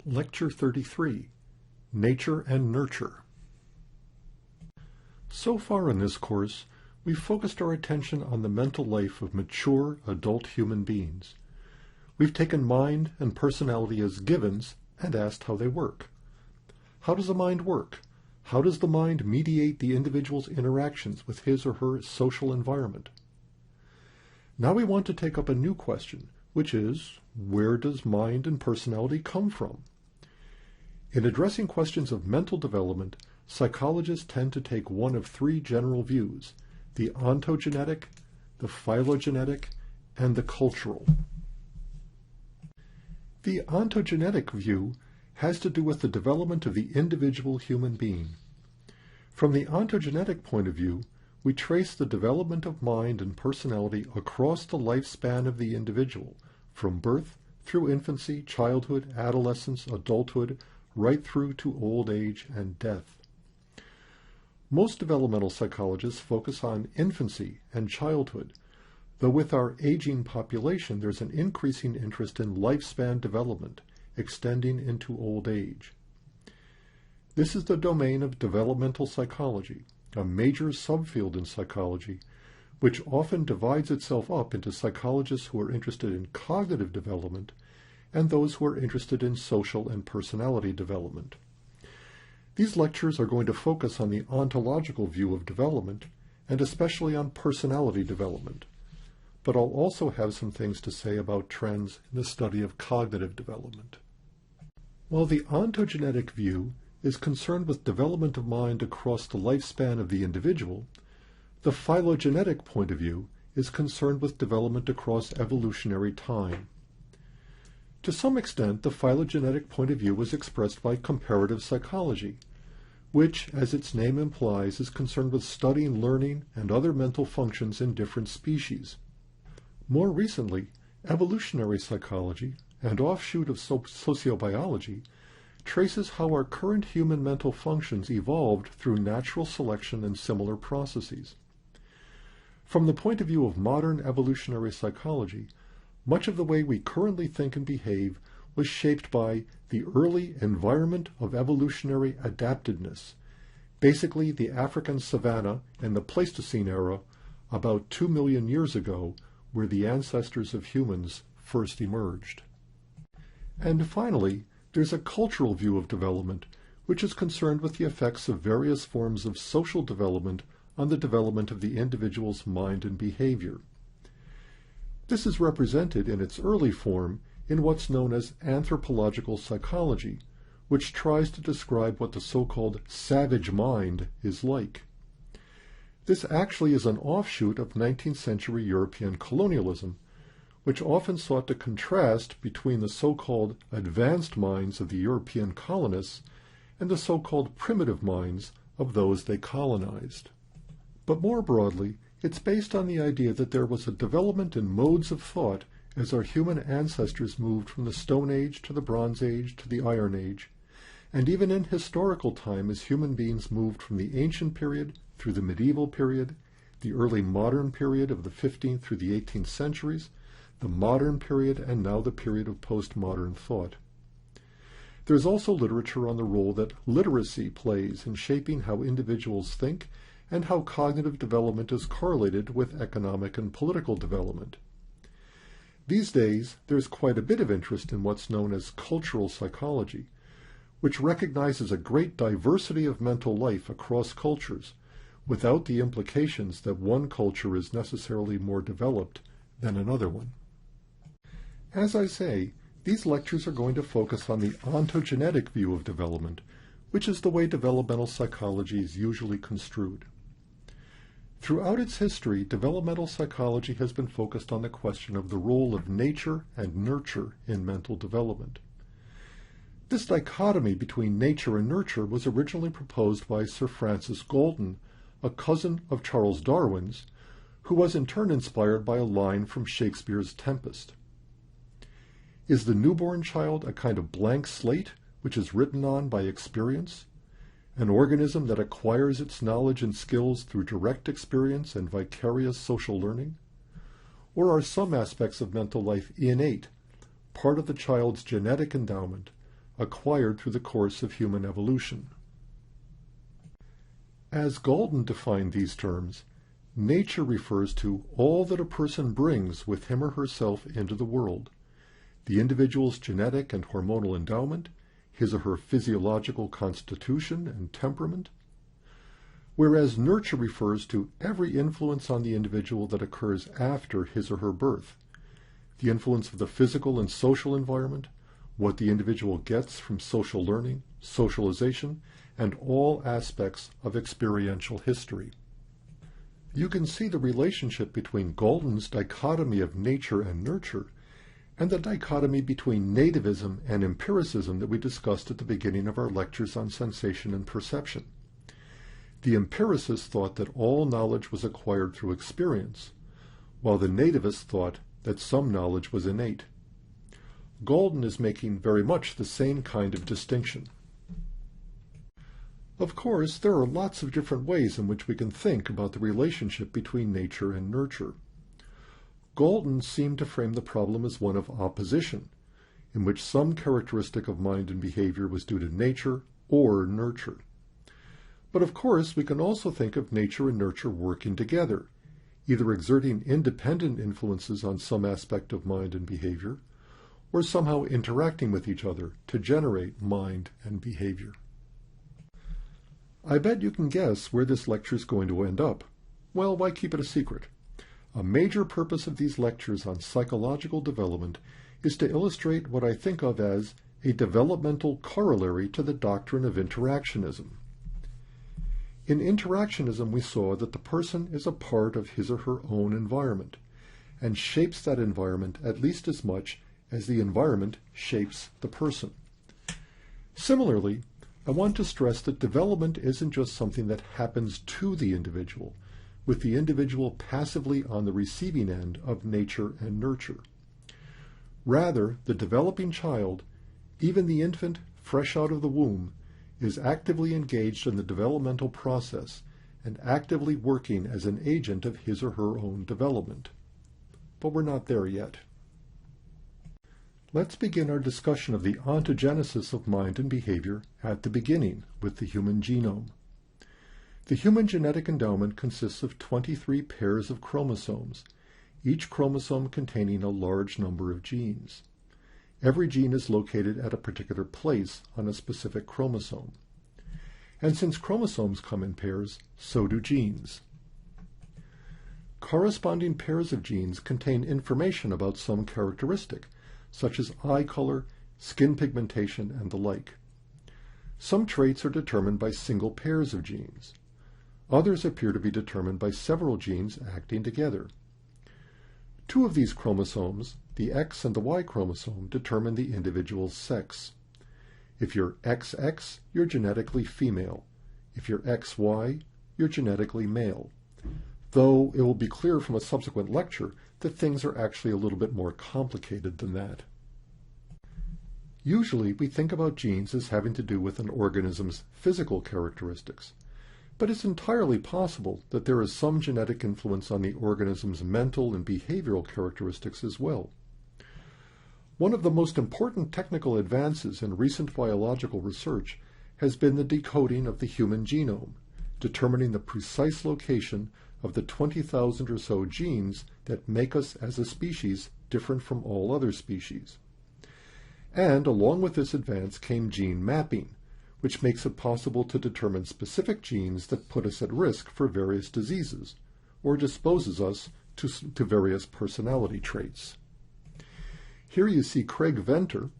Lecture 33, Nature and Nurture. So far in this course, we've focused our attention on the mental life of mature adult human beings. We've taken mind and personality as givens and asked how they work. How does the mind work? How does the mind mediate the individual's interactions with his or her social environment? Now we want to take up a new question, which is, where does mind and personality come from? In addressing questions of mental development, psychologists tend to take one of three general views: the ontogenetic, the phylogenetic, and the cultural. The ontogenetic view has to do with the development of the individual human being. From the ontogenetic point of view, we trace the development of mind and personality across the lifespan of the individual, from birth through infancy, childhood, adolescence, adulthood, right through to old age and death. Most developmental psychologists focus on infancy and childhood, though with our aging population there's an increasing interest in lifespan development, extending into old age. This is the domain of developmental psychology, a major subfield in psychology, which often divides itself up into psychologists who are interested in cognitive development and those who are interested in social and personality development. These lectures are going to focus on the ontological view of development, and especially on personality development. But I'll also have some things to say about trends in the study of cognitive development. While the ontogenetic view is concerned with development of mind across the lifespan of the individual, the phylogenetic point of view is concerned with development across evolutionary time. To some extent, the phylogenetic point of view was expressed by comparative psychology, which, as its name implies, is concerned with studying learning and other mental functions in different species. More recently, evolutionary psychology, an offshoot of sociobiology, traces how our current human mental functions evolved through natural selection and similar processes. From the point of view of modern evolutionary psychology, much of the way we currently think and behave was shaped by the early environment of evolutionary adaptedness, basically the African savanna and the Pleistocene era about 2 million years ago, where the ancestors of humans first emerged. And finally, there's a cultural view of development, which is concerned with the effects of various forms of social development on the development of the individual's mind and behavior. This is represented in its early form in what's known as anthropological psychology, which tries to describe what the so-called savage mind is like. This actually is an offshoot of 19th century European colonialism, which often sought to contrast between the so-called advanced minds of the European colonists and the so-called primitive minds of those they colonized. But more broadly, it's based on the idea that there was a development in modes of thought as our human ancestors moved from the Stone Age to the Bronze Age to the Iron Age, and even in historical time as human beings moved from the ancient period through the medieval period, the early modern period of the 15th through the 18th centuries, the modern period, and now the period of postmodern thought. There's also literature on the role that literacy plays in shaping how individuals think and how cognitive development is correlated with economic and political development. These days, there's quite a bit of interest in what's known as cultural psychology, which recognizes a great diversity of mental life across cultures, without the implications that one culture is necessarily more developed than another one. As I say, these lectures are going to focus on the ontogenetic view of development, which is the way developmental psychology is usually construed. Throughout its history, developmental psychology has been focused on the question of the role of nature and nurture in mental development. This dichotomy between nature and nurture was originally proposed by Sir Francis Galton, a cousin of Charles Darwin's, who was in turn inspired by a line from Shakespeare's Tempest. Is the newborn child a kind of blank slate which is written on by experience? An organism that acquires its knowledge and skills through direct experience and vicarious social learning? Or are some aspects of mental life innate, part of the child's genetic endowment, acquired through the course of human evolution. As Galton defined these terms, nature refers to all that a person brings with him or herself into the world, the individual's genetic and hormonal endowment, his or her physiological constitution and temperament, whereas nurture refers to every influence on the individual that occurs after his or her birth, the influence of the physical and social environment, what the individual gets from social learning, socialization, and all aspects of experiential history. You can see the relationship between Galton's dichotomy of nature and nurture and the dichotomy between nativism and empiricism that we discussed at the beginning of our lectures on sensation and perception. The empiricist thought that all knowledge was acquired through experience, while the nativist thought that some knowledge was innate. Galton is making very much the same kind of distinction. Of course, there are lots of different ways in which we can think about the relationship between nature and nurture. Galton seemed to frame the problem as one of opposition, in which some characteristic of mind and behavior was due to nature or nurture. But of course, we can also think of nature and nurture working together, either exerting independent influences on some aspect of mind and behavior, or somehow interacting with each other to generate mind and behavior. I bet you can guess where this lecture is going to end up. Well, why keep it a secret? A major purpose of these lectures on psychological development is to illustrate what I think of as a developmental corollary to the doctrine of interactionism. In interactionism, we saw that the person is a part of his or her own environment, and shapes that environment at least as much as the environment shapes the person. Similarly, I want to stress that development isn't just something that happens to the individual, with the individual passively on the receiving end of nature and nurture. Rather, the developing child, even the infant fresh out of the womb, is actively engaged in the developmental process and actively working as an agent of his or her own development. But we're not there yet. Let's begin our discussion of the ontogenesis of mind and behavior at the beginning with the human genome. The human genetic endowment consists of 23 pairs of chromosomes, each chromosome containing a large number of genes. Every gene is located at a particular place on a specific chromosome. And since chromosomes come in pairs, so do genes. Corresponding pairs of genes contain information about some characteristic, such as eye color, skin pigmentation, and the like. Some traits are determined by single pairs of genes. Others appear to be determined by several genes acting together. Two of these chromosomes, the X and the Y chromosome, determine the individual's sex. If you're XX, you're genetically female. If you're XY, you're genetically male. Though it will be clear from a subsequent lecture that things are actually a little bit more complicated than that. Usually, we think about genes as having to do with an organism's physical characteristics, but it's entirely possible that there is some genetic influence on the organism's mental and behavioral characteristics as well. One of the most important technical advances in recent biological research has been the decoding of the human genome, determining the precise location of the 20,000 or so genes that make us as a species different from all other species. And along with this advance came gene mapping, which makes it possible to determine specific genes that put us at risk for various diseases, or disposes us to various personality traits. Here you see Craig Venter,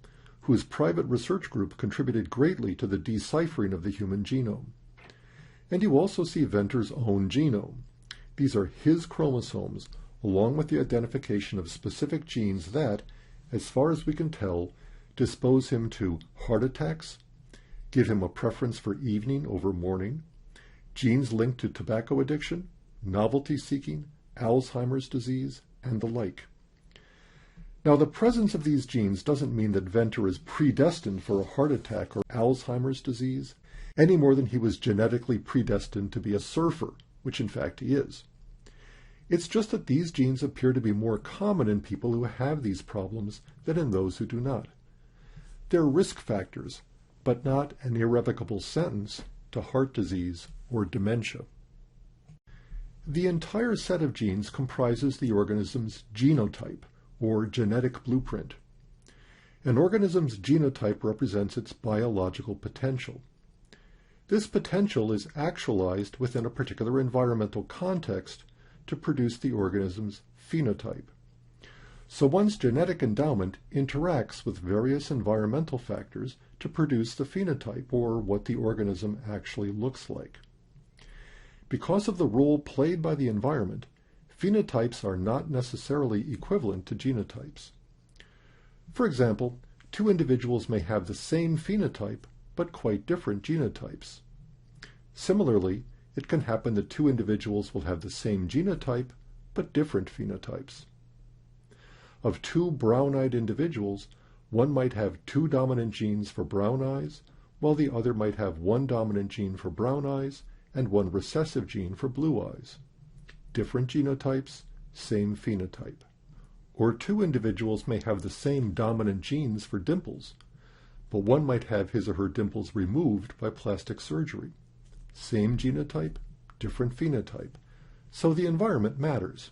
whose private research group contributed greatly to the deciphering of the human genome. And you also see Venter's own genome. These are his chromosomes, along with the identification of specific genes that, as far as we can tell, dispose him to heart attacks, give him a preference for evening over morning, genes linked to tobacco addiction, novelty seeking, Alzheimer's disease, and the like. Now, the presence of these genes doesn't mean that Venter is predestined for a heart attack or Alzheimer's disease, any more than he was genetically predestined to be a surfer, which in fact he is. It's just that these genes appear to be more common in people who have these problems than in those who do not. They're risk factors, but not an irrevocable sentence to heart disease or dementia. The entire set of genes comprises the organism's genotype, or genetic blueprint. An organism's genotype represents its biological potential. This potential is actualized within a particular environmental context to produce the organism's phenotype. So one's genetic endowment interacts with various environmental factors to produce the phenotype, or what the organism actually looks like. Because of the role played by the environment, phenotypes are not necessarily equivalent to genotypes. For example, two individuals may have the same phenotype, but quite different genotypes. Similarly, it can happen that two individuals will have the same genotype, but different phenotypes. Of two brown-eyed individuals, one might have two dominant genes for brown eyes, while the other might have one dominant gene for brown eyes and one recessive gene for blue eyes. Different genotypes, same phenotype. Or two individuals may have the same dominant genes for dimples, but one might have his or her dimples removed by plastic surgery. Same genotype, different phenotype. So the environment matters.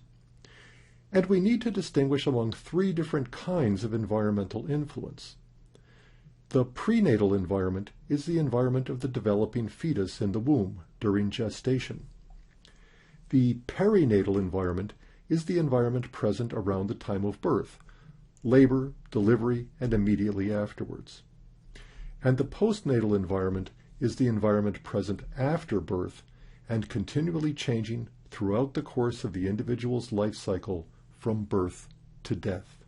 And we need to distinguish among three different kinds of environmental influence. The prenatal environment is the environment of the developing fetus in the womb during gestation. The perinatal environment is the environment present around the time of birth, labor, delivery, and immediately afterwards. And the postnatal environment is the environment present after birth and continually changing throughout the course of the individual's life cycle from birth to death.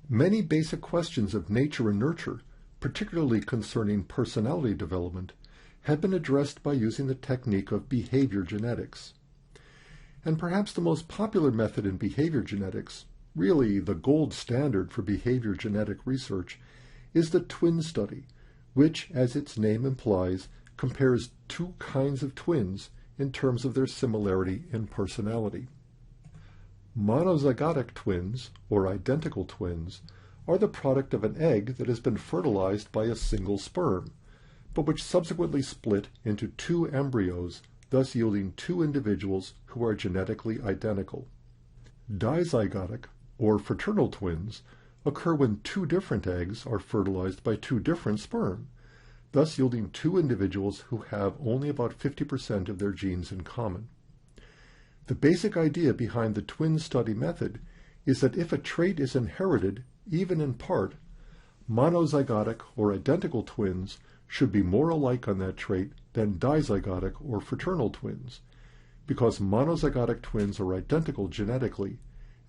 Many basic questions of nature and nurture, particularly concerning personality development, have been addressed by using the technique of behavior genetics. And perhaps the most popular method in behavior genetics, really the gold standard for behavior genetic research, is the twin study, which, as its name implies, compares two kinds of twins in terms of their similarity in personality. Monozygotic twins, or identical twins, are the product of an egg that has been fertilized by a single sperm, but which subsequently split into two embryos, thus yielding two individuals who are genetically identical. Dizygotic, or fraternal twins, occur when two different eggs are fertilized by two different sperm, thus yielding two individuals who have only about 50% of their genes in common. The basic idea behind the twin study method is that if a trait is inherited, even in part, monozygotic or identical twins should be more alike on that trait than dizygotic or fraternal twins, because monozygotic twins are identical genetically,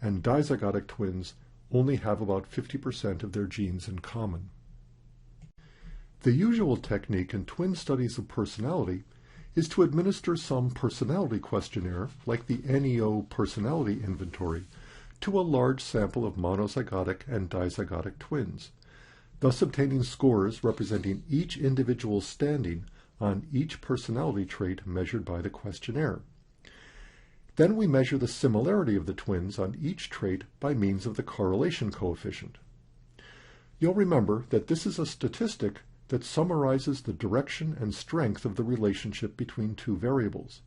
and dizygotic twins only have about 50% of their genes in common. The usual technique in twin studies of personality is to administer some personality questionnaire, like the NEO Personality Inventory, to a large sample of monozygotic and dizygotic twins, thus obtaining scores representing each individual's standing on each personality trait measured by the questionnaire. Then we measure the similarity of the twins on each trait by means of the correlation coefficient. You'll remember that this is a statistic that summarizes the direction and strength of the relationship between two variables.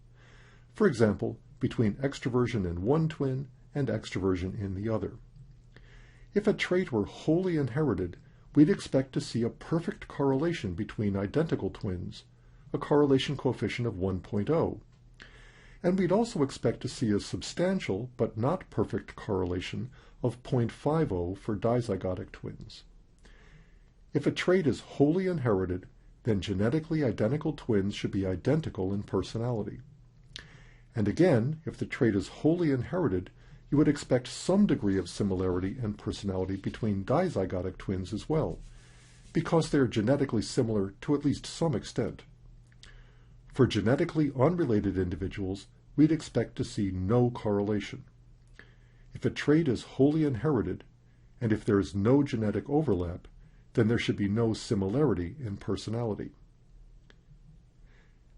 For example, between extroversion in one twin and extroversion in the other. If a trait were wholly inherited, we'd expect to see a perfect correlation between identical twins, a correlation coefficient of 1.0. And we'd also expect to see a substantial but not perfect correlation of 0.50 for dizygotic twins. If a trait is wholly inherited, then genetically identical twins should be identical in personality. And again, if the trait is wholly inherited, you would expect some degree of similarity in personality between dizygotic twins as well, because they are genetically similar to at least some extent. For genetically unrelated individuals, we'd expect to see no correlation. If a trait is wholly inherited, and if there is no genetic overlap, then there should be no similarity in personality.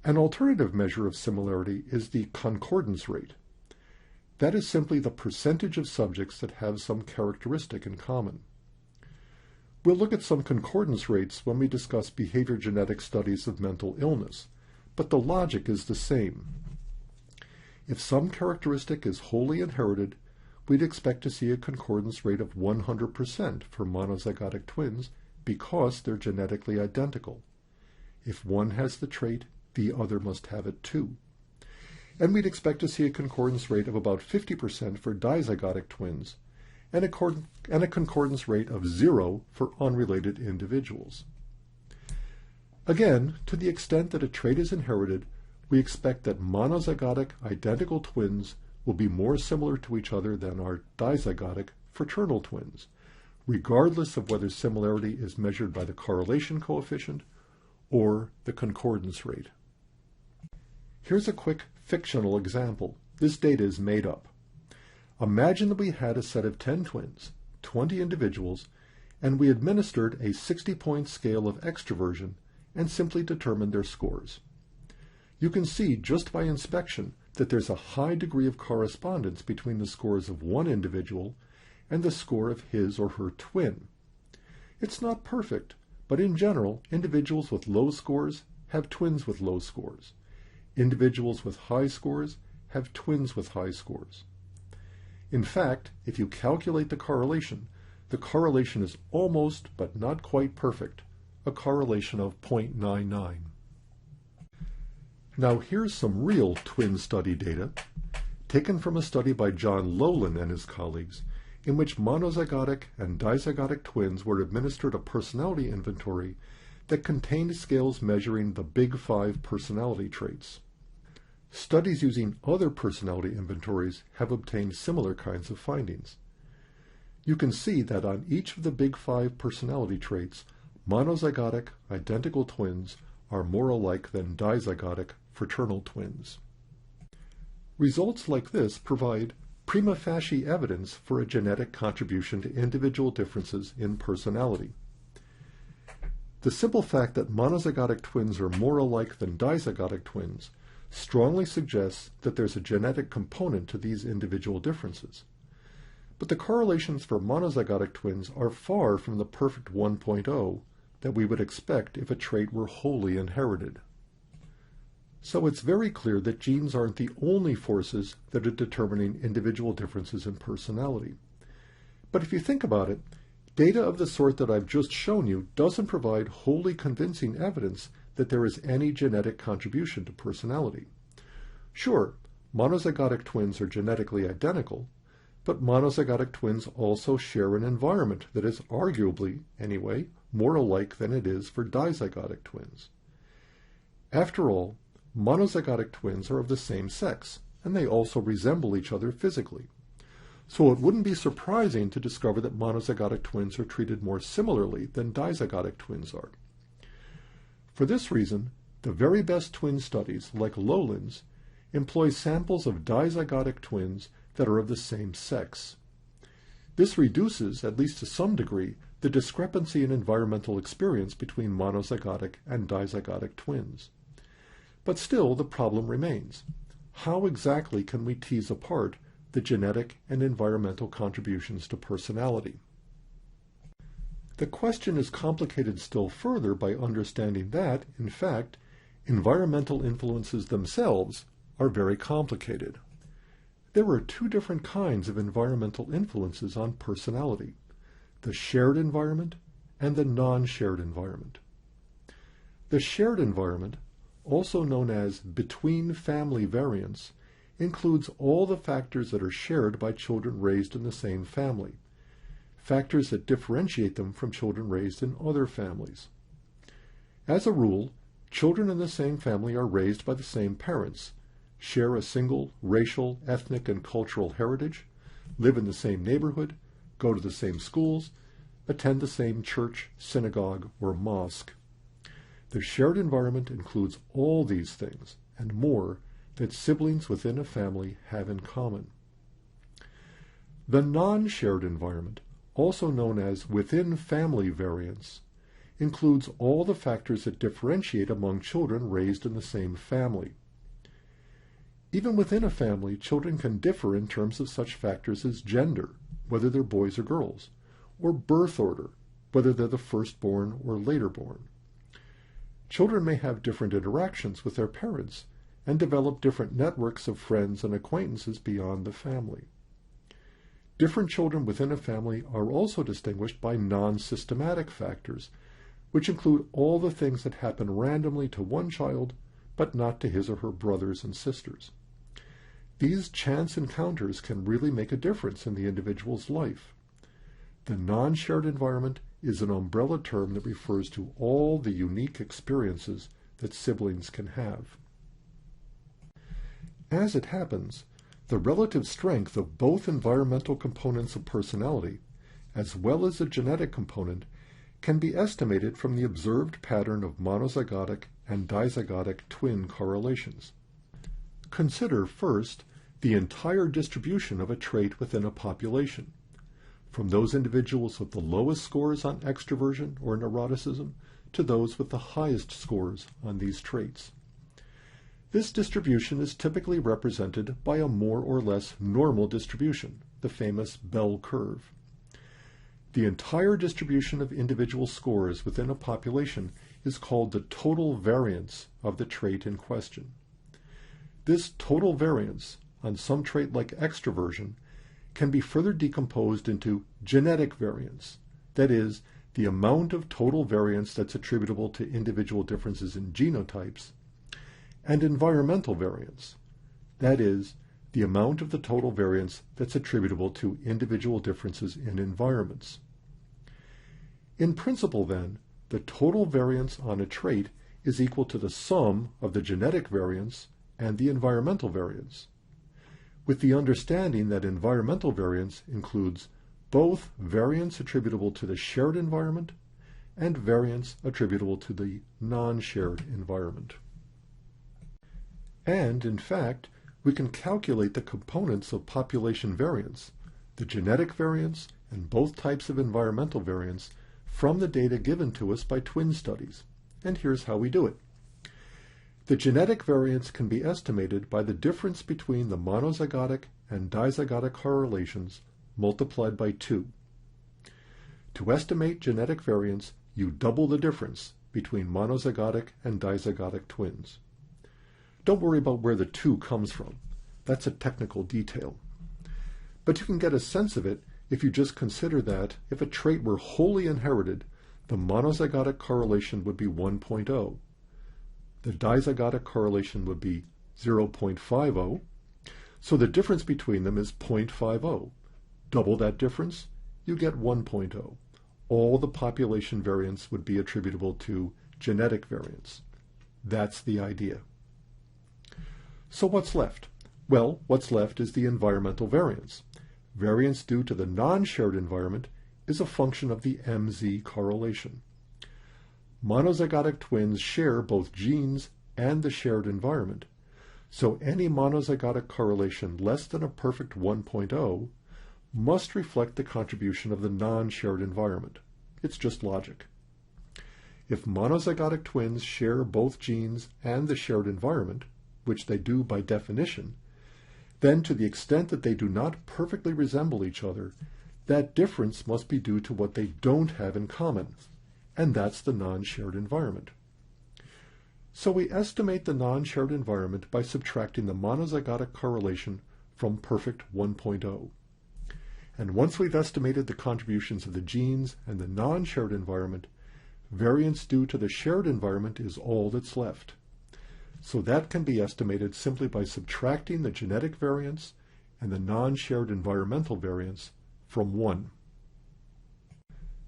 An alternative measure of similarity is the concordance rate. That is simply the percentage of subjects that have some characteristic in common. We'll look at some concordance rates when we discuss behavior genetic studies of mental illness, but the logic is the same. If some characteristic is wholly inherited, we'd expect to see a concordance rate of 100% for monozygotic twins because they're genetically identical. If one has the trait, the other must have it too. And we'd expect to see a concordance rate of about 50% for dizygotic twins, and a concordance rate of 0 for unrelated individuals. Again, to the extent that a trait is inherited, we expect that monozygotic identical twins will be more similar to each other than our dizygotic fraternal twins, regardless of whether similarity is measured by the correlation coefficient or the concordance rate. Here's a quick fictional example. This data is made up. Imagine that we had a set of 10 twins, 20 individuals, and we administered a 60-point scale of extroversion and simply determined their scores. You can see just by inspection that there's a high degree of correspondence between the scores of one individual and the score of his or her twin. It's not perfect, but in general, individuals with low scores have twins with low scores. Individuals with high scores have twins with high scores. In fact, if you calculate the correlation is almost but not quite perfect, a correlation of 0.99. Now here's some real twin study data, taken from a study by John Lowland and his colleagues, in which monozygotic and dizygotic twins were administered a personality inventory that contained scales measuring the big 5 personality traits. Studies using other personality inventories have obtained similar kinds of findings. You can see that on each of the big 5 personality traits, monozygotic identical twins are more alike than dizygotic fraternal twins. Results like this provide prima facie evidence for a genetic contribution to individual differences in personality. The simple fact that monozygotic twins are more alike than dizygotic twins strongly suggests that there's a genetic component to these individual differences. But the correlations for monozygotic twins are far from the perfect 1.0 that we would expect if a trait were wholly inherited. So it's very clear that genes aren't the only forces that are determining individual differences in personality. But if you think about it, data of the sort that I've just shown you doesn't provide wholly convincing evidence that there is any genetic contribution to personality. Sure, monozygotic twins are genetically identical, but monozygotic twins also share an environment that is arguably, anyway, more alike than it is for dizygotic twins. After all, monozygotic twins are of the same sex, and they also resemble each other physically. So it wouldn't be surprising to discover that monozygotic twins are treated more similarly than dizygotic twins are. For this reason, the very best twin studies, like Lowland's, employ samples of dizygotic twins that are of the same sex. This reduces, at least to some degree, the discrepancy in environmental experience between monozygotic and dizygotic twins. But still, the problem remains. How exactly can we tease apart the genetic and environmental contributions to personality? The question is complicated still further by understanding that, in fact, environmental influences themselves are very complicated. There are 2 different kinds of environmental influences on personality: the shared environment and the non-shared environment. The shared environment, also known as between-family variance, includes all the factors that are shared by children raised in the same family, factors that differentiate them from children raised in other families. As a rule, children in the same family are raised by the same parents, share a single racial, ethnic, and cultural heritage, live in the same neighborhood, go to the same schools, attend the same church, synagogue, or mosque. The shared environment includes all these things, and more, that siblings within a family have in common. The non-shared environment, also known as within-family variance, includes all the factors that differentiate among children raised in the same family. Even within a family, children can differ in terms of such factors as gender, whether they're boys or girls, or birth order, whether they're the firstborn or later born. Children may have different interactions with their parents and develop different networks of friends and acquaintances beyond the family. Different children within a family are also distinguished by non-systematic factors, which include all the things that happen randomly to one child, but not to his or her brothers and sisters. These chance encounters can really make a difference in the individual's life. The non-shared environment is an umbrella term that refers to all the unique experiences that siblings can have. As it happens, the relative strength of both environmental components of personality, as well as the genetic component, can be estimated from the observed pattern of monozygotic and dizygotic twin correlations. Consider first the entire distribution of a trait within a population, from those individuals with the lowest scores on extroversion or neuroticism to those with the highest scores on these traits. This distribution is typically represented by a more or less normal distribution, the famous bell curve. The entire distribution of individual scores within a population is called the total variance of the trait in question. This total variance on some trait like extroversion can be further decomposed into genetic variance, that is, the amount of total variance that's attributable to individual differences in genotypes, and environmental variance, that is, the amount of the total variance that's attributable to individual differences in environments. In principle, then, the total variance on a trait is equal to the sum of the genetic variance and the environmental variance, with the understanding that environmental variance includes both variance attributable to the shared environment and variance attributable to the non-shared environment. And, in fact, we can calculate the components of population variance, the genetic variance and both types of environmental variance, from the data given to us by twin studies. And here's how we do it. The genetic variance can be estimated by the difference between the monozygotic and dizygotic correlations multiplied by 2. To estimate genetic variance, you double the difference between monozygotic and dizygotic twins. Don't worry about where the 2 comes from. That's a technical detail. But you can get a sense of it if you just consider that if a trait were wholly inherited, the monozygotic correlation would be 1.0. The dizygotic correlation would be 0.50, so the difference between them is 0.50. Double that difference, you get 1.0. All the population variance would be attributable to genetic variance. That's the idea. So what's left? Well, what's left is the environmental variance. Variance due to the non-shared environment is a function of the MZ correlation. Monozygotic twins share both genes and the shared environment, so any monozygotic correlation less than a perfect 1.0 must reflect the contribution of the non-shared environment. It's just logic. If monozygotic twins share both genes and the shared environment, which they do by definition, then to the extent that they do not perfectly resemble each other, that difference must be due to what they don't have in common, and that's the non-shared environment. So we estimate the non-shared environment by subtracting the monozygotic correlation from perfect 1.0. And once we've estimated the contributions of the genes and the non-shared environment, variance due to the shared environment is all that's left. So that can be estimated simply by subtracting the genetic variance and the non-shared environmental variance from 1.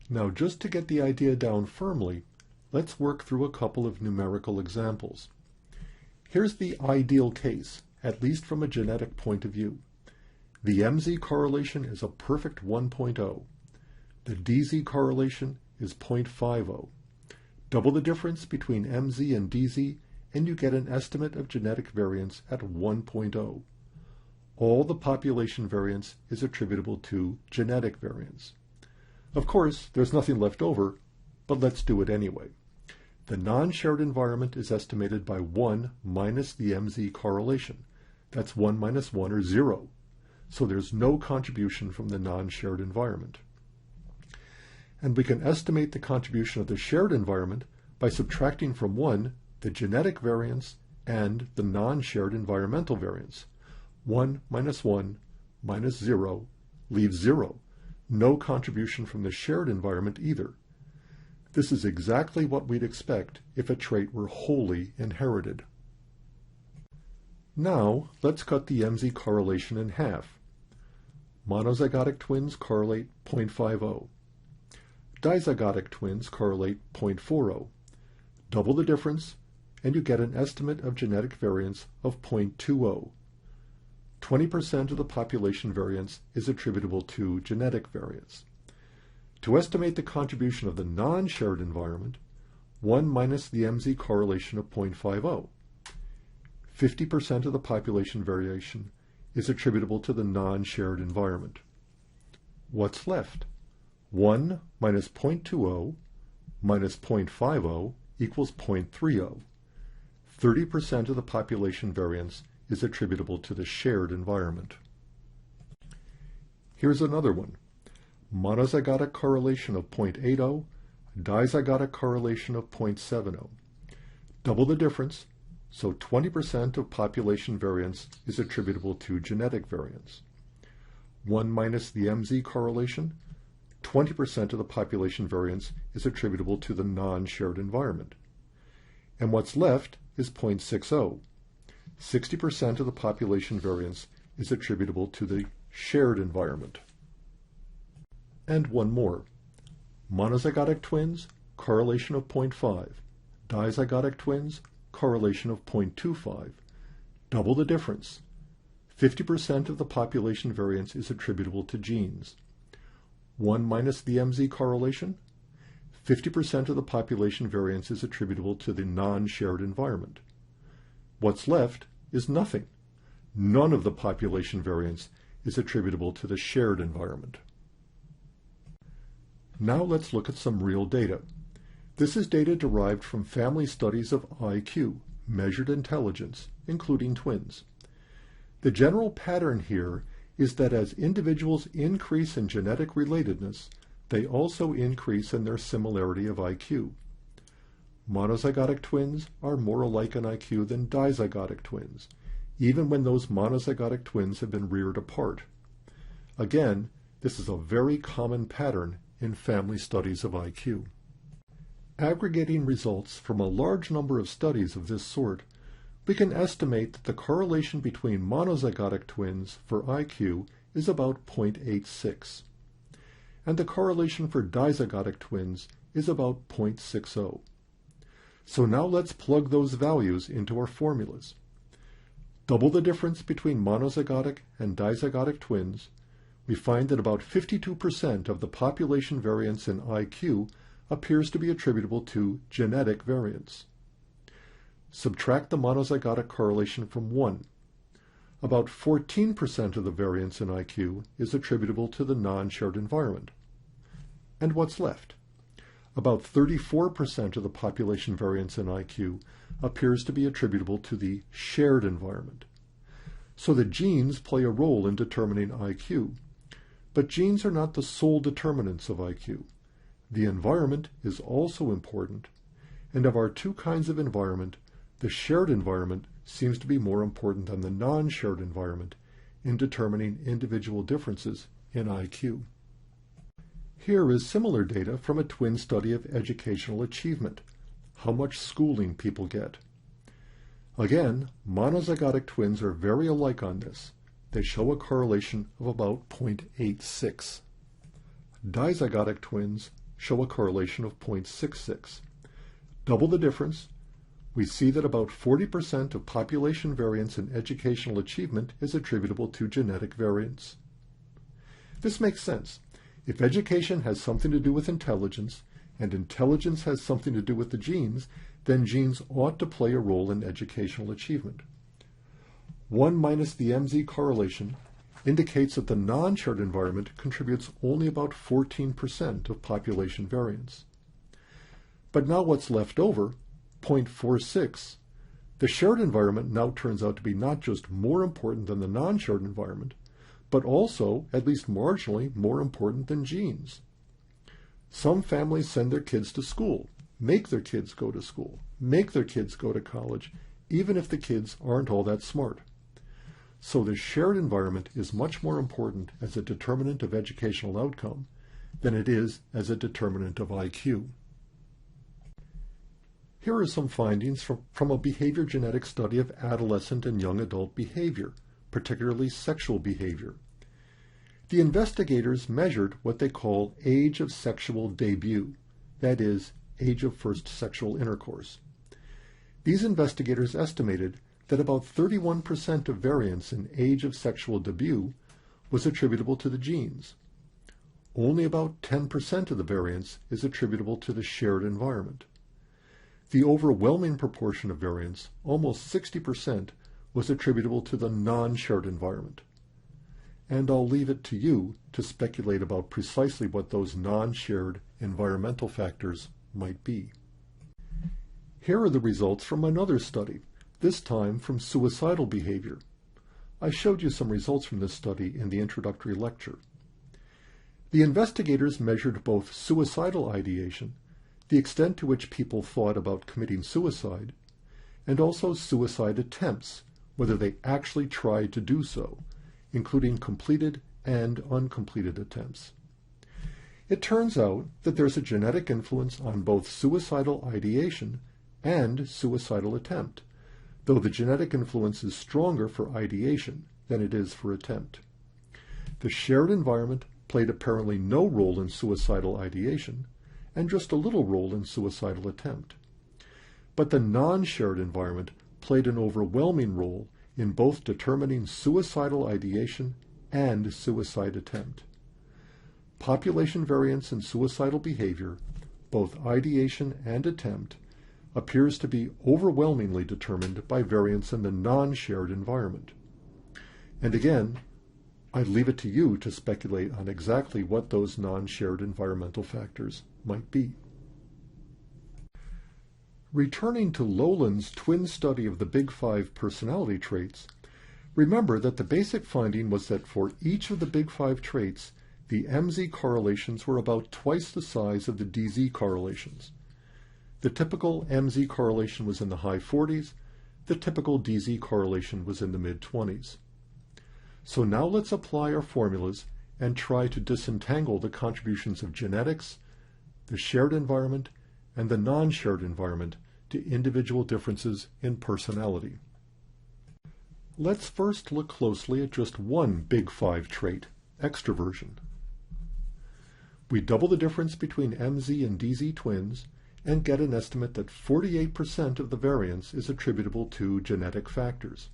Now, just to get the idea down firmly, let's work through a couple of numerical examples. Here's the ideal case, at least from a genetic point of view. The MZ correlation is a perfect 1.0. The DZ correlation is 0.50. Double the difference between MZ and DZ, and you get an estimate of genetic variance at 1.0. All the population variance is attributable to genetic variance. Of course, there's nothing left over, but let's do it anyway. The non-shared environment is estimated by 1 minus the MZ correlation. That's 1 minus 1, or 0. So there's no contribution from the non-shared environment. and we can estimate the contribution of the shared environment by subtracting from 1 the genetic variance and the non-shared environmental variance. 1 minus 1 minus 0 leaves 0. No contribution from the shared environment either. This is exactly what we'd expect if a trait were wholly inherited. Now, let's cut the MZ correlation in half. Monozygotic twins correlate 0.50. Dizygotic twins correlate 0.40. Double the difference, and you get an estimate of genetic variance of 0.20. 20% of the population variance is attributable to genetic variance. To estimate the contribution of the non-shared environment, 1 minus the MZ correlation of 0.50. 50% of the population variation is attributable to the non-shared environment. What's left? 1 minus 0.20 minus 0.50 equals 0.30. 30% of the population variance is attributable to the shared environment. Here's another one. Monozygotic correlation of 0.80, dizygotic correlation of 0.70. Double the difference, so 20% of population variance is attributable to genetic variance. 1 minus the MZ correlation, 20% of the population variance is attributable to the non-shared environment. And what's left is 0.60. 60% of the population variance is attributable to the shared environment. And one more. Monozygotic twins, correlation of 0.5. Dizygotic twins, correlation of 0.25. Double the difference. 50% of the population variance is attributable to genes. 1 minus the MZ correlation, 50% of the population variance is attributable to the non-shared environment. What's left is nothing. None of the population variance is attributable to the shared environment. Now let's look at some real data. This is data derived from family studies of IQ, measured intelligence, including twins. The general pattern here is that as individuals increase in genetic relatedness, they also increase in their similarity of IQ. Monozygotic twins are more alike in IQ than dizygotic twins, even when those monozygotic twins have been reared apart. Again, this is a very common pattern in family studies of IQ. Aggregating results from a large number of studies of this sort, we can estimate that the correlation between monozygotic twins for IQ is about 0.86, and the correlation for dizygotic twins is about 0.60. So now let's plug those values into our formulas. Double the difference between monozygotic and dizygotic twins, we find that about 52% of the population variance in IQ appears to be attributable to genetic variance. Subtract the monozygotic correlation from 1. About 14% of the variance in IQ is attributable to the non-shared environment. And what's left? About 34% of the population variance in IQ appears to be attributable to the shared environment. So the genes play a role in determining IQ, but genes are not the sole determinants of IQ. The environment is also important, and of our two kinds of environment, the shared environment seems to be more important than the non-shared environment in determining individual differences in IQ. Here is similar data from a twin study of educational achievement, how much schooling people get. Again, monozygotic twins are very alike on this. They show a correlation of about 0.86. Dizygotic twins show a correlation of 0.66. Double the difference, we see that about 40% of population variance in educational achievement is attributable to genetic variance. This makes sense. If education has something to do with intelligence, and intelligence has something to do with the genes, then genes ought to play a role in educational achievement. 1 minus the MZ correlation indicates that the non-shared environment contributes only about 14% of population variance. But now what's left over, 0.46, the shared environment now turns out to be not just more important than the non-shared environment, but also, at least marginally, more important than genes. Some families send their kids to school, make their kids go to school, make their kids go to college, even if the kids aren't all that smart. So the shared environment is much more important as a determinant of educational outcome than it is as a determinant of IQ. Here are some findings from a behavior genetic study of adolescent and young adult behavior, particularly sexual behavior. The investigators measured what they call age of sexual debut, that is, age of first sexual intercourse. These investigators estimated that about 31% of variance in age of sexual debut was attributable to the genes. Only about 10% of the variance is attributable to the shared environment. The overwhelming proportion of variance, almost 60%, was attributable to the non-shared environment. And I'll leave it to you to speculate about precisely what those non-shared environmental factors might be. Here are the results from another study, this time from suicidal behavior. I showed you some results from this study in the introductory lecture. The investigators measured both suicidal ideation, the extent to which people thought about committing suicide, and also suicide attempts, whether they actually tried to do so, including completed and uncompleted attempts. It turns out that there's a genetic influence on both suicidal ideation and suicidal attempt, though the genetic influence is stronger for ideation than it is for attempt. The shared environment played apparently no role in suicidal ideation, and just a little role in suicidal attempt. But the non-shared environment played an overwhelming role in both determining suicidal ideation and suicide attempt. Population variance in suicidal behavior, both ideation and attempt, appears to be overwhelmingly determined by variance in the non-shared environment. And again, I leave it to you to speculate on exactly what those non-shared environmental factors might be. Returning to Lowland's twin study of the Big Five personality traits, remember that the basic finding was that for each of the Big Five traits, the MZ correlations were about twice the size of the DZ correlations. The typical MZ correlation was in the high 40s, the typical DZ correlation was in the mid-20s. So now let's apply our formulas and try to disentangle the contributions of genetics, the shared environment, and the non-shared environment to individual differences in personality. Let's first look closely at just one Big Five trait, extroversion. We double the difference between MZ and DZ twins and get an estimate that 48% of the variance is attributable to genetic factors.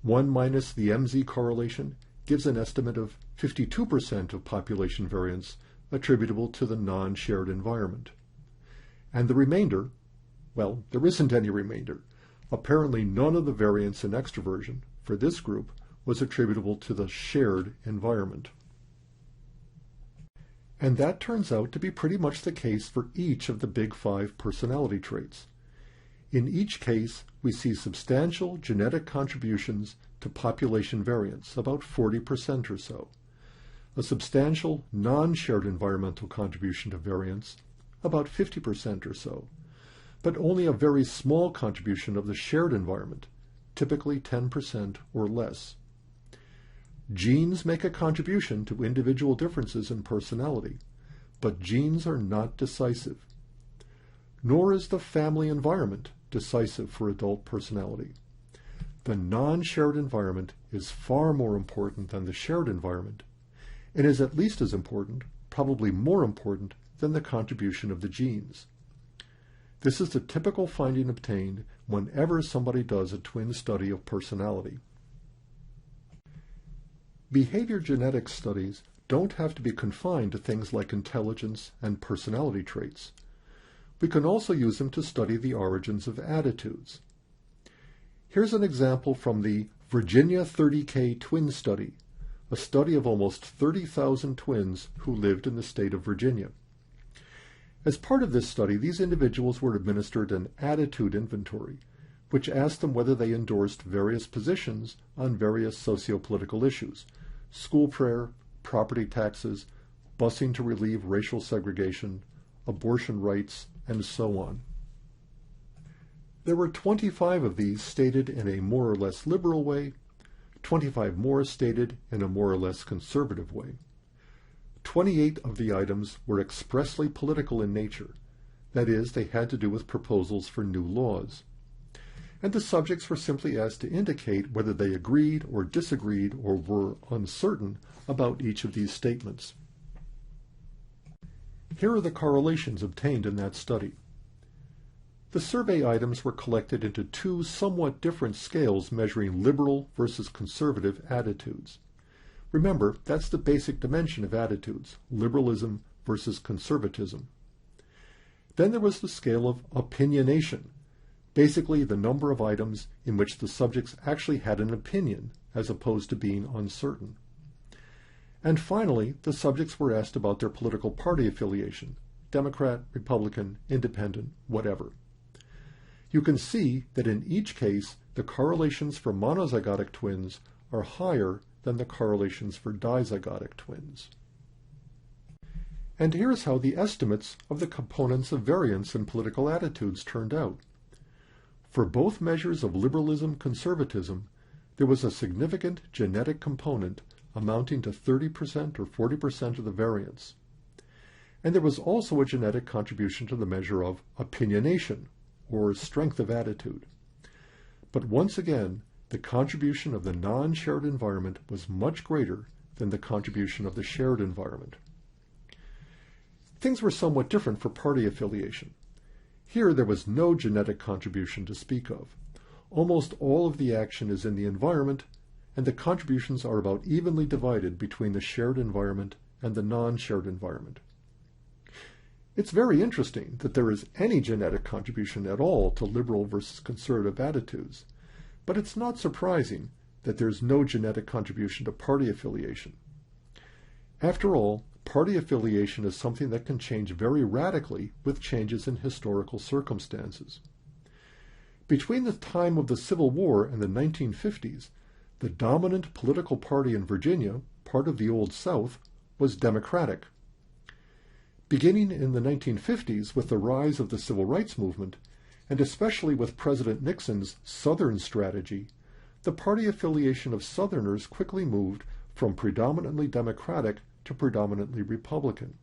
1 minus the MZ correlation gives an estimate of 52% of population variance attributable to the non-shared environment. And the remainder, well, there isn't any remainder. Apparently none of the variance in extroversion for this group was attributable to the shared environment. And that turns out to be pretty much the case for each of the Big Five personality traits. In each case, we see substantial genetic contributions to population variance, about 40% or so. A substantial non-shared environmental contribution to variance, about 50% or so, but only a very small contribution of the shared environment, typically 10% or less. Genes make a contribution to individual differences in personality, but genes are not decisive. Nor is the family environment decisive for adult personality. The non-shared environment is far more important than the shared environment, and is at least as important, probably more important, than the contribution of the genes. This is the typical finding obtained whenever somebody does a twin study of personality. Behavior genetics studies don't have to be confined to things like intelligence and personality traits. We can also use them to study the origins of attitudes. Here's an example from the Virginia 30K twin study, a study of almost 30,000 twins who lived in the state of Virginia. As part of this study, these individuals were administered an attitude inventory, which asked them whether they endorsed various positions on various socio-political issues, school prayer, property taxes, busing to relieve racial segregation, abortion rights, and so on. There were 25 of these stated in a more or less liberal way, 25 more stated in a more or less conservative way. 28 of the items were expressly political in nature, that is, they had to do with proposals for new laws. And the subjects were simply asked to indicate whether they agreed or disagreed or were uncertain about each of these statements. Here are the correlations obtained in that study. The survey items were collected into two somewhat different scales measuring liberal versus conservative attitudes. Remember, that's the basic dimension of attitudes, liberalism versus conservatism. Then there was the scale of opinionation, basically the number of items in which the subjects actually had an opinion as opposed to being uncertain. And finally, the subjects were asked about their political party affiliation, Democrat, Republican, Independent, whatever. You can see that in each case, the correlations for monozygotic twins are higher than the correlations for dizygotic twins. And here's how the estimates of the components of variance in political attitudes turned out. For both measures of liberalism-conservatism, there was a significant genetic component amounting to 30% or 40% of the variance. And there was also a genetic contribution to the measure of opinionation, or strength of attitude. But once again, the contribution of the non-shared environment was much greater than the contribution of the shared environment. Things were somewhat different for party affiliation. Here there was no genetic contribution to speak of. Almost all of the action is in the environment, and the contributions are about evenly divided between the shared environment and the non-shared environment. It's very interesting that there is any genetic contribution at all to liberal versus conservative attitudes, but it's not surprising that there's no genetic contribution to party affiliation. After all, party affiliation is something that can change very radically with changes in historical circumstances. Between the time of the Civil War and the 1950s, the dominant political party in Virginia, part of the Old South, was Democratic. Beginning in the 1950s with the rise of the Civil Rights Movement, and especially with President Nixon's Southern strategy, the party affiliation of Southerners quickly moved from predominantly Democratic to predominantly Republican.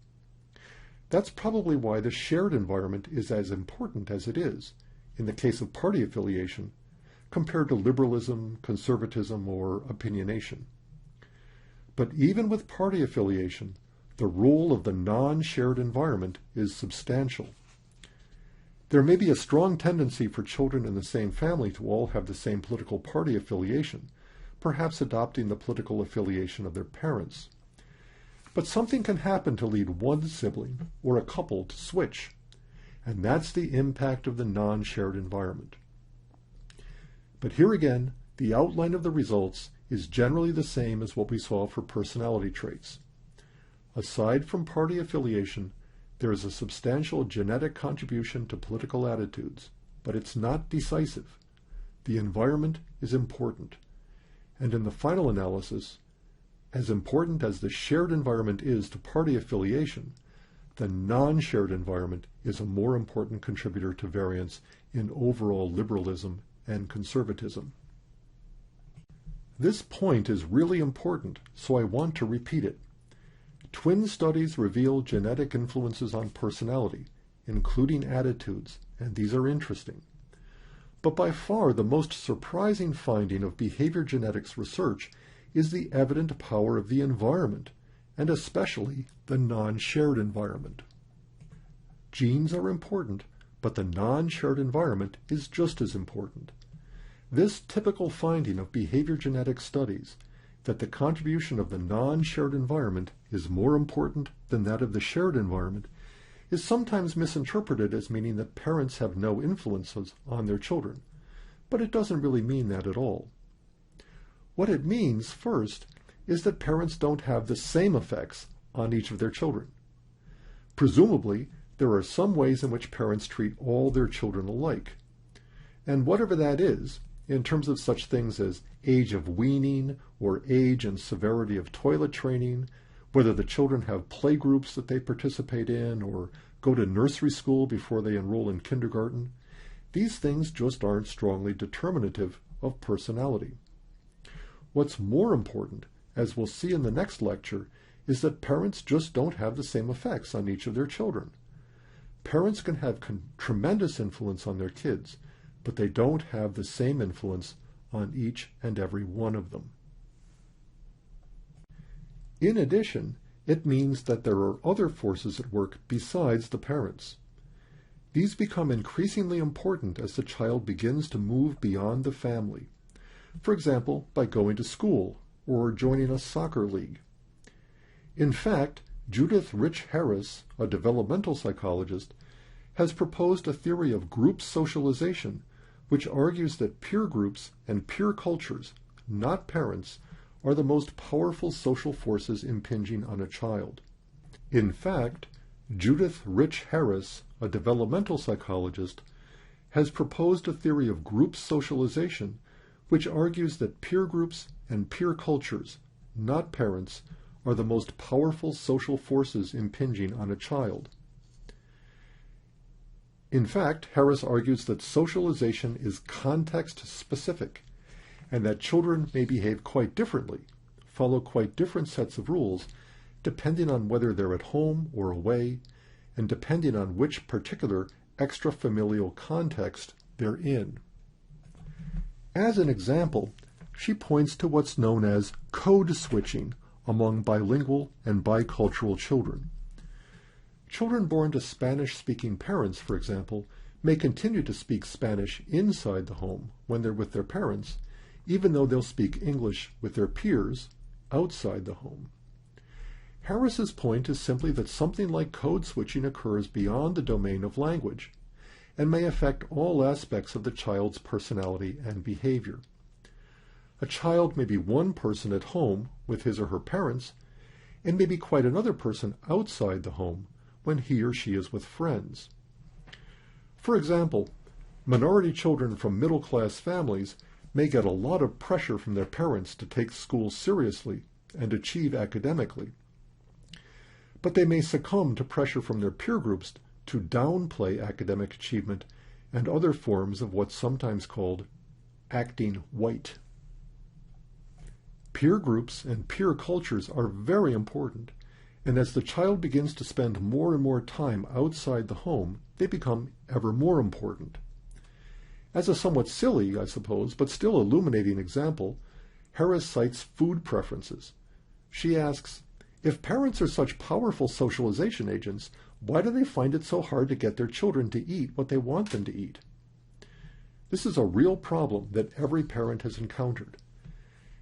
That's probably why the shared environment is as important as it is, in the case of party affiliation, compared to liberalism, conservatism, or opinionation. But even with party affiliation, the role of the non-shared environment is substantial. There may be a strong tendency for children in the same family to all have the same political party affiliation, perhaps adopting the political affiliation of their parents. But something can happen to lead one sibling or a couple to switch, and that's the impact of the non-shared environment. But here again, the outline of the results is generally the same as what we saw for personality traits. Aside from party affiliation, there is a substantial genetic contribution to political attitudes, but it's not decisive. The environment is important. And in the final analysis, as important as the shared environment is to party affiliation, the non-shared environment is a more important contributor to variance in overall liberalism and conservatism. This point is really important, so I want to repeat it. Twin studies reveal genetic influences on personality, including attitudes, and these are interesting. But by far the most surprising finding of behavior genetics research is the evident power of the environment, and especially the non-shared environment. Genes are important, but the non-shared environment is just as important. This typical finding of behavior genetics studies, that the contribution of the non-shared environment is more important than that of the shared environment, is sometimes misinterpreted as meaning that parents have no influences on their children, but it doesn't really mean that at all. What it means, first, is that parents don't have the same effects on each of their children. Presumably, there are some ways in which parents treat all their children alike. And whatever that is, in terms of such things as age of weaning or age and severity of toilet training, whether the children have play groups that they participate in or go to nursery school before they enroll in kindergarten. These things just aren't strongly determinative of personality. What's more important, as we'll see in the next lecture, is that parents just don't have the same effects on each of their children. Parents can have tremendous influence on their kids, but they don't have the same influence on each and every one of them. In addition, it means that there are other forces at work besides the parents. These become increasingly important as the child begins to move beyond the family, for example, by going to school or joining a soccer league. In fact, Judith Rich Harris, a developmental psychologist, has proposed a theory of group socialization, which argues that peer groups and peer cultures, not parents, are the most powerful social forces impinging on a child. In fact, Judith Rich Harris, a developmental psychologist, has proposed a theory of group socialization, which argues that peer groups and peer cultures, not parents, are the most powerful social forces impinging on a child. In fact, Harris argues that socialization is context-specific, and that children may behave quite differently, follow quite different sets of rules, depending on whether they're at home or away, and depending on which particular extrafamilial context they're in. As an example, she points to what's known as code switching among bilingual and bicultural children. Children born to Spanish-speaking parents, for example, may continue to speak Spanish inside the home when they're with their parents, even though they'll speak English with their peers outside the home. Harris's point is simply that something like code switching occurs beyond the domain of language and may affect all aspects of the child's personality and behavior. A child may be one person at home with his or her parents and may be quite another person outside the home when he or she is with friends. For example, minority children from middle-class families may get a lot of pressure from their parents to take school seriously and achieve academically, but they may succumb to pressure from their peer groups to downplay academic achievement and other forms of what's sometimes called acting white. Peer groups and peer cultures are very important, and as the child begins to spend more and more time outside the home, they become ever more important. As a somewhat silly, I suppose, but still illuminating example, Harris cites food preferences. She asks, if parents are such powerful socialization agents, why do they find it so hard to get their children to eat what they want them to eat? This is a real problem that every parent has encountered.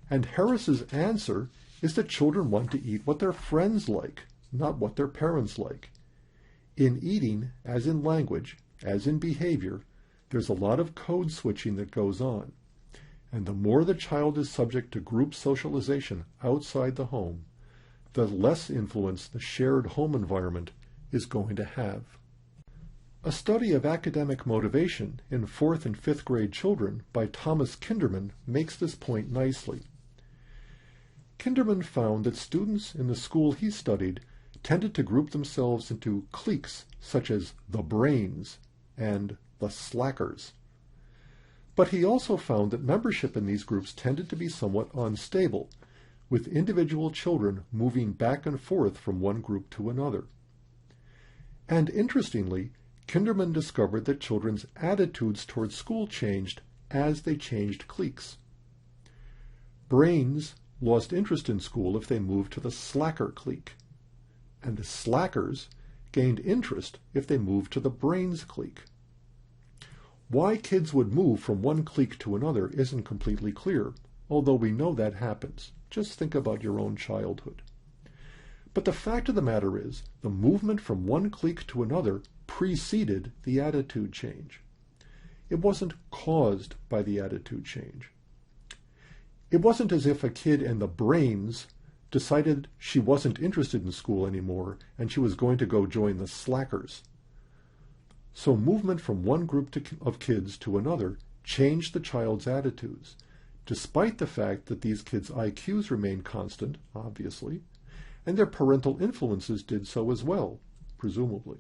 And Harris's answer is that children want to eat what their friends like, not what their parents like. In eating, as in language, as in behavior, there's a lot of code switching that goes on. And the more the child is subject to group socialization outside the home, the less influence the shared home environment is going to have. A study of academic motivation in 4th and 5th grade children by Thomas Kinderman makes this point nicely. Kinderman found that students in the school he studied tended to group themselves into cliques such as the brains and the slackers. But he also found that membership in these groups tended to be somewhat unstable, with individual children moving back and forth from one group to another. And interestingly, Kinderman discovered that children's attitudes towards school changed as they changed cliques. Brains lost interest in school if they moved to the slacker clique, and the slackers gained interest if they moved to the brains clique. Why kids would move from one clique to another isn't completely clear, although we know that happens. Just think about your own childhood. But the fact of the matter is, the movement from one clique to another preceded the attitude change. It wasn't caused by the attitude change. It wasn't as if a kid in the brains decided she wasn't interested in school anymore and she was going to go join the slackers. So movement from one group of kids to another changed the child's attitudes, despite the fact that these kids' IQs remained constant, obviously, and their parental influences did so as well, presumably.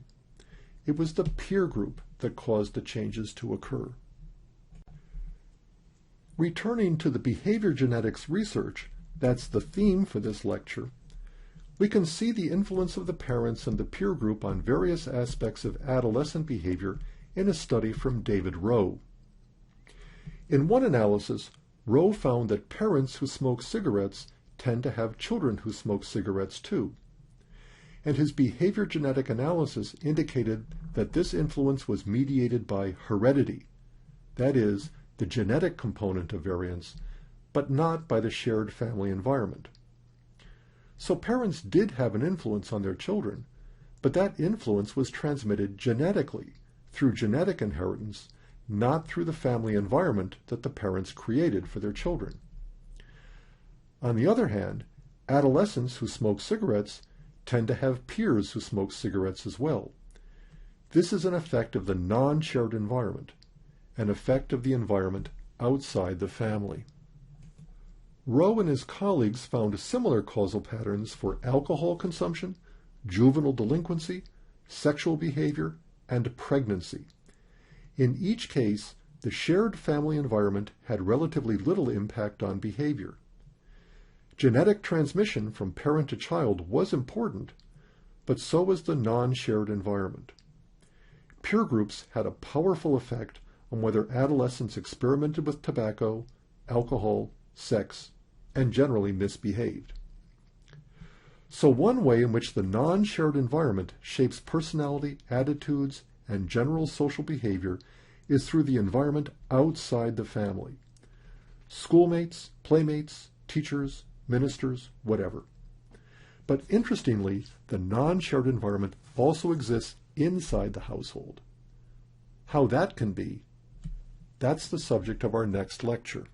It was the peer group that caused the changes to occur. Returning to the behavior genetics research, that's the theme for this lecture, we can see the influence of the parents and the peer group on various aspects of adolescent behavior in a study from David Rowe. In one analysis, Rowe found that parents who smoke cigarettes tend to have children who smoke cigarettes too. And his behavior genetic analysis indicated that this influence was mediated by heredity, that is, the genetic component of variance, but not by the shared family environment. So parents did have an influence on their children, but that influence was transmitted genetically, through genetic inheritance, not through the family environment that the parents created for their children. On the other hand, adolescents who smoke cigarettes tend to have peers who smoke cigarettes as well. This is an effect of the non-shared environment, an effect of the environment outside the family. Rowe and his colleagues found similar causal patterns for alcohol consumption, juvenile delinquency, sexual behavior, and pregnancy. In each case, the shared family environment had relatively little impact on behavior. Genetic transmission from parent to child was important, but so was the non-shared environment. Peer groups had a powerful effect on whether adolescents experimented with tobacco, alcohol, sex, and generally misbehaved. So one way in which the non-shared environment shapes personality, attitudes, and general social behavior is through the environment outside the family. Schoolmates, playmates, teachers, ministers, whatever. But interestingly, the non-shared environment also exists inside the household. How that can be, that's the subject of our next lecture.